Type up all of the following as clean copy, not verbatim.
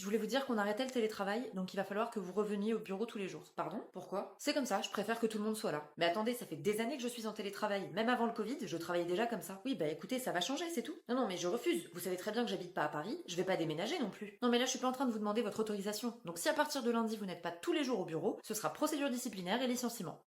Je voulais vous dire qu'on arrêtait le télétravail, donc il va falloir que vous reveniez au bureau tous les jours. Pardon? Pourquoi? C'est comme ça, je préfère que tout le monde soit là. Mais attendez, ça fait des années que je suis en télétravail. Même avant le Covid, je travaillais déjà comme ça. Oui, bah écoutez, ça va changer, c'est tout. Non, non, mais je refuse. Vous savez très bien que j'habite pas à Paris, je vais pas déménager non plus. Non, mais là, je suis pas en train de vous demander votre autorisation. Donc si à partir de lundi, vous n'êtes pas tous les jours au bureau, ce sera procédure disciplinaire et licenciement.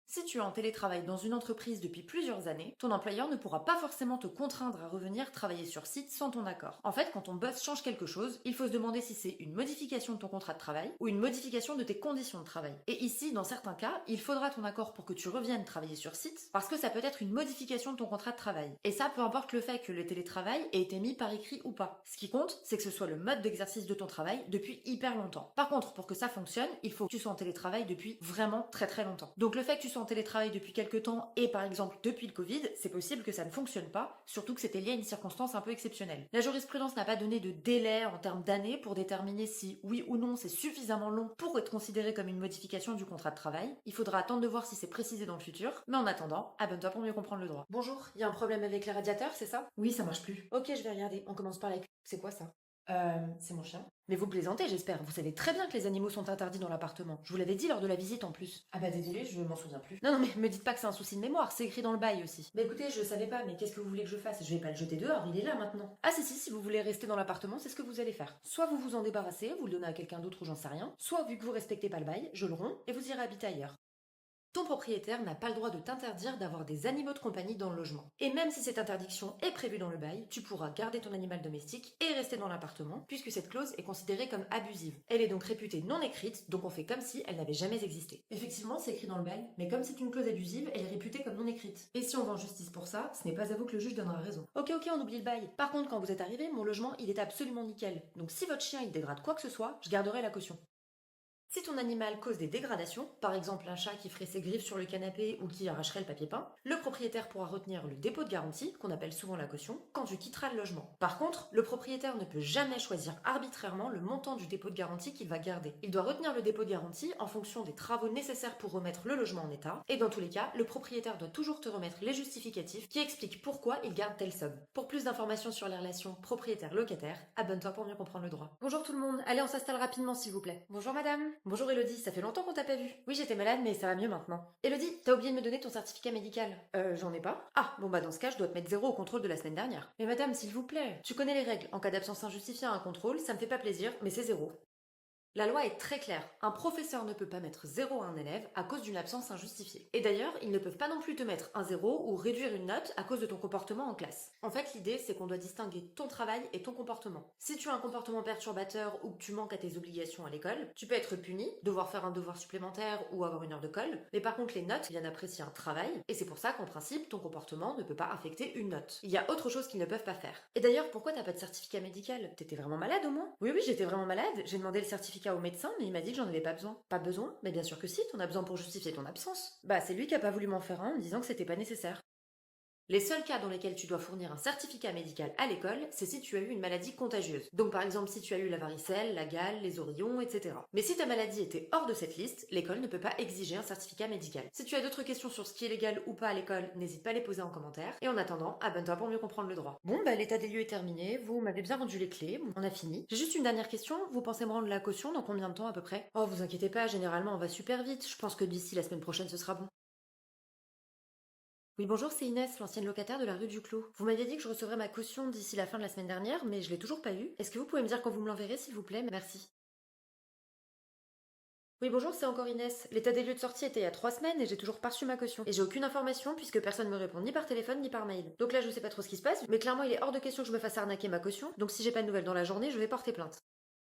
Si tu es en télétravail dans une entreprise depuis plusieurs années, ton employeur ne pourra pas forcément te contraindre à revenir travailler sur site sans ton accord. En fait, quand ton boss change quelque chose, il faut se demander si c'est une modification de ton contrat de travail ou une modification de tes conditions de travail. Et ici, dans certains cas, il faudra ton accord pour que tu reviennes travailler sur site, parce que ça peut être une modification de ton contrat de travail. Et ça, peu importe le fait que le télétravail ait été mis par écrit ou pas. Ce qui compte, c'est que ce soit le mode d'exercice de ton travail depuis hyper longtemps. Par contre, pour que ça fonctionne, il faut que tu sois en télétravail depuis vraiment très très longtemps. Donc le fait que tu sois en télétravail depuis quelques temps et par exemple depuis le Covid, c'est possible que ça ne fonctionne pas, surtout que c'était lié à une circonstance un peu exceptionnelle. La jurisprudence n'a pas donné de délai en termes d'années pour déterminer si oui ou non c'est suffisamment long pour être considéré comme une modification du contrat de travail. Il faudra attendre de voir si c'est précisé dans le futur, mais en attendant, abonne-toi pour mieux comprendre le droit. Bonjour, il y a un problème avec les radiateurs, c'est ça? Oui, ça marche plus. Ok, je vais regarder, on commence par la... C'est quoi ça? C'est mon chien. Mais vous plaisantez, j'espère. Vous savez très bien que les animaux sont interdits dans l'appartement. Je vous l'avais dit lors de la visite en plus. Ah bah désolé, je m'en souviens plus. Non, non, mais me dites pas que c'est un souci de mémoire, c'est écrit dans le bail aussi. Bah écoutez, je savais pas, mais qu'est-ce que vous voulez que je fasse? Je vais pas le jeter dehors, il est là maintenant. Ah si, vous voulez rester dans l'appartement, c'est ce que vous allez faire. Soit vous vous en débarrassez, vous le donnez à quelqu'un d'autre ou j'en sais rien, soit vu que vous respectez pas le bail, je le romps et vous irez habiter ailleurs. Ton propriétaire n'a pas le droit de t'interdire d'avoir des animaux de compagnie dans le logement. Et même si cette interdiction est prévue dans le bail, tu pourras garder ton animal domestique et rester dans l'appartement, puisque cette clause est considérée comme abusive. Elle est donc réputée non écrite, donc on fait comme si elle n'avait jamais existé. Effectivement, c'est écrit dans le bail, mais comme c'est une clause abusive, elle est réputée comme non écrite. Et si on va en justice pour ça, ce n'est pas à vous que le juge donnera raison. Ok, on oublie le bail. Par contre, quand vous êtes arrivé, mon logement, il est absolument nickel. Donc si votre chien, il dégrade quoi que ce soit, je garderai la caution. Si ton animal cause des dégradations, par exemple un chat qui ferait ses griffes sur le canapé ou qui arracherait le papier peint, le propriétaire pourra retenir le dépôt de garantie, qu'on appelle souvent la caution, quand tu quitteras le logement. Par contre, le propriétaire ne peut jamais choisir arbitrairement le montant du dépôt de garantie qu'il va garder. Il doit retenir le dépôt de garantie en fonction des travaux nécessaires pour remettre le logement en état, et dans tous les cas, le propriétaire doit toujours te remettre les justificatifs qui expliquent pourquoi il garde telle somme. Pour plus d'informations sur les relations propriétaire-locataire, abonne-toi pour mieux comprendre le droit. Bonjour tout le monde, allez on s'installe rapidement s'il vous plaît. Bonjour madame. Bonjour Elodie, ça fait longtemps qu'on t'a pas vu. Oui, j'étais malade, mais ça va mieux maintenant. Elodie, t'as oublié de me donner ton certificat médical. J'en ai pas. Ah, bon bah dans ce cas, je dois te mettre 0 au contrôle de la semaine dernière. Mais madame, s'il vous plaît, tu connais les règles. En cas d'absence injustifiée à un contrôle, ça me fait pas plaisir, mais c'est 0. La loi est très claire. Un professeur ne peut pas mettre 0 à un élève à cause d'une absence injustifiée. Et d'ailleurs, ils ne peuvent pas non plus te mettre un 0 ou réduire une note à cause de ton comportement en classe. En fait, l'idée, c'est qu'on doit distinguer ton travail et ton comportement. Si tu as un comportement perturbateur ou que tu manques à tes obligations à l'école, tu peux être puni, devoir faire un devoir supplémentaire ou avoir une heure de colle, mais par contre, les notes viennent apprécier un travail, et c'est pour ça qu'en principe, ton comportement ne peut pas affecter une note. Il y a autre chose qu'ils ne peuvent pas faire. Et d'ailleurs, pourquoi t'as pas de certificat médical? T'étais vraiment malade au moins? Oui, j'étais vraiment malade. J'ai demandé le certificat au médecin, mais il m'a dit que j'en avais pas besoin. Pas besoin? Mais bien sûr que si, t'en as besoin pour justifier ton absence. Bah, c'est lui qui a pas voulu m'en faire un en me disant que c'était pas nécessaire. Les seuls cas dans lesquels tu dois fournir un certificat médical à l'école, c'est si tu as eu une maladie contagieuse. Donc par exemple si tu as eu la varicelle, la gale, les oreillons, etc. Mais si ta maladie était hors de cette liste, l'école ne peut pas exiger un certificat médical. Si tu as d'autres questions sur ce qui est légal ou pas à l'école, n'hésite pas à les poser en commentaire. Et en attendant, abonne-toi pour mieux comprendre le droit. Bon bah l'état des lieux est terminé, vous m'avez bien rendu les clés, on a fini. J'ai juste une dernière question, vous pensez me rendre la caution dans combien de temps à peu près? Oh vous inquiétez pas, généralement on va super vite, je pense que d'ici la semaine prochaine ce sera bon. Oui, bonjour, c'est Inès, l'ancienne locataire de la rue du Clos. Vous m'aviez dit que je recevrais ma caution d'ici la fin de la semaine dernière, mais je l'ai toujours pas eue. Est-ce que vous pouvez me dire quand vous me l'enverrez, s'il vous plaît? Merci. Oui, bonjour, c'est encore Inès. L'état des lieux de sortie était il y a 3 semaines et j'ai toujours pas reçu ma caution. Et j'ai aucune information puisque personne me répond ni par téléphone ni par mail. Donc là, je sais pas trop ce qui se passe, mais clairement, il est hors de question que je me fasse arnaquer ma caution. Donc si j'ai pas de nouvelles dans la journée, je vais porter plainte.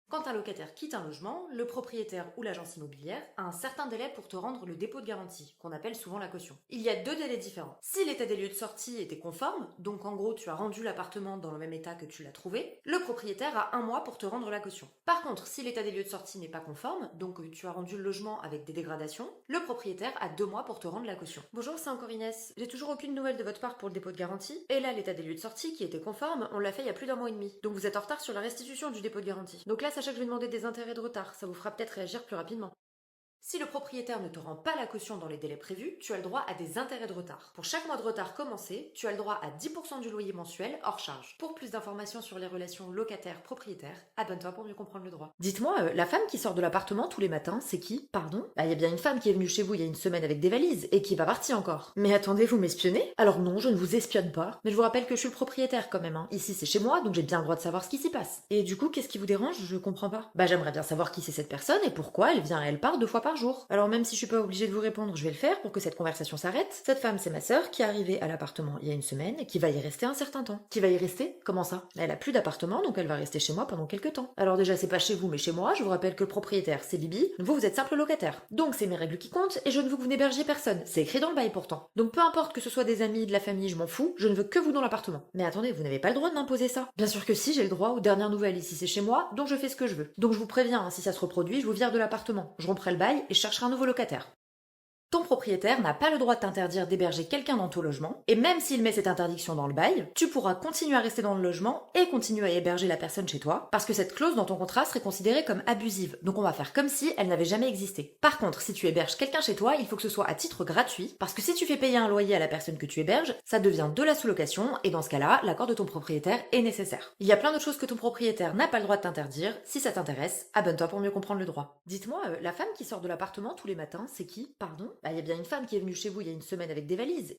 Quand un locataire quitte un logement, le propriétaire ou l'agence immobilière a un certain délai pour te rendre le dépôt de garantie, qu'on appelle souvent la caution. Il y a 2 délais différents. Si l'état des lieux de sortie était conforme, donc en gros tu as rendu l'appartement dans le même état que tu l'as trouvé, le propriétaire a 1 mois pour te rendre la caution. Par contre, si l'état des lieux de sortie n'est pas conforme, donc tu as rendu le logement avec des dégradations, le propriétaire a 2 mois pour te rendre la caution. Bonjour, c'est encore Inès. J'ai toujours aucune nouvelle de votre part pour le dépôt de garantie, et là l'état des lieux de sortie qui était conforme, on l'a fait il y a plus d'1 mois et demi. Donc vous êtes en retard sur la restitution du dépôt de garantie. Donc là, sachez que je vais demander des intérêts de retard, ça vous fera peut-être réagir plus rapidement. Si le propriétaire ne te rend pas la caution dans les délais prévus, tu as le droit à des intérêts de retard. Pour chaque mois de retard commencé, tu as le droit à 10% du loyer mensuel hors charge. Pour plus d'informations sur les relations locataires-propriétaires, abonne-toi pour mieux comprendre le droit. Dites-moi, la femme qui sort de l'appartement tous les matins, c'est qui? Pardon? Bah, y a bien une femme qui est venue chez vous il y a une semaine avec des valises et qui va partir encore. Mais attendez, vous m'espionnez? Alors non, je ne vous espionne pas. Mais je vous rappelle que je suis le propriétaire quand même, hein. Ici c'est chez moi, donc j'ai bien le droit de savoir ce qui s'y passe. Et du coup, qu'est-ce qui vous dérange? Je comprends pas. Bah j'aimerais bien savoir qui c'est cette personne et pourquoi elle vient et elle part 2 fois par jour. Alors même si je suis pas obligée de vous répondre, je vais le faire pour que cette conversation s'arrête. Cette femme, c'est ma sœur qui est arrivée à l'appartement il y a une semaine et qui va y rester un certain temps. Qui va y rester? Comment ça? Elle a plus d'appartement, donc elle va rester chez moi pendant quelques temps. Alors déjà, c'est pas chez vous, mais chez moi. Je vous rappelle que le propriétaire, c'est Bibi. Vous êtes simple locataire. Donc c'est mes règles qui comptent et je ne veux que vous n'hébergiez personne. C'est écrit dans le bail pourtant. Donc peu importe que ce soit des amis, de la famille, je m'en fous. Je ne veux que vous dans l'appartement. Mais attendez, vous n'avez pas le droit de m'imposer ça. Bien sûr que si, j'ai le droit aux dernières nouvelles. Ici c'est chez moi, donc je fais ce que je veux. Donc je vous préviens, hein, si ça se reproduit, je vous vire de l'appartement. Je romprai le bail et je chercherai un nouveau locataire. Ton propriétaire n'a pas le droit de t'interdire d'héberger quelqu'un dans ton logement, et même s'il met cette interdiction dans le bail, tu pourras continuer à rester dans le logement et continuer à héberger la personne chez toi, parce que cette clause dans ton contrat serait considérée comme abusive, donc on va faire comme si elle n'avait jamais existé. Par contre, si tu héberges quelqu'un chez toi, il faut que ce soit à titre gratuit, parce que si tu fais payer un loyer à la personne que tu héberges, ça devient de la sous-location, et dans ce cas-là, l'accord de ton propriétaire est nécessaire. Il y a plein d'autres choses que ton propriétaire n'a pas le droit de t'interdire. Si ça t'intéresse, abonne-toi pour mieux comprendre le droit. Dites-moi, la femme qui sort de l'appartement tous les matins, c'est qui? Pardon? Bah, y a bien une femme qui est venue chez vous il y a une semaine avec des valises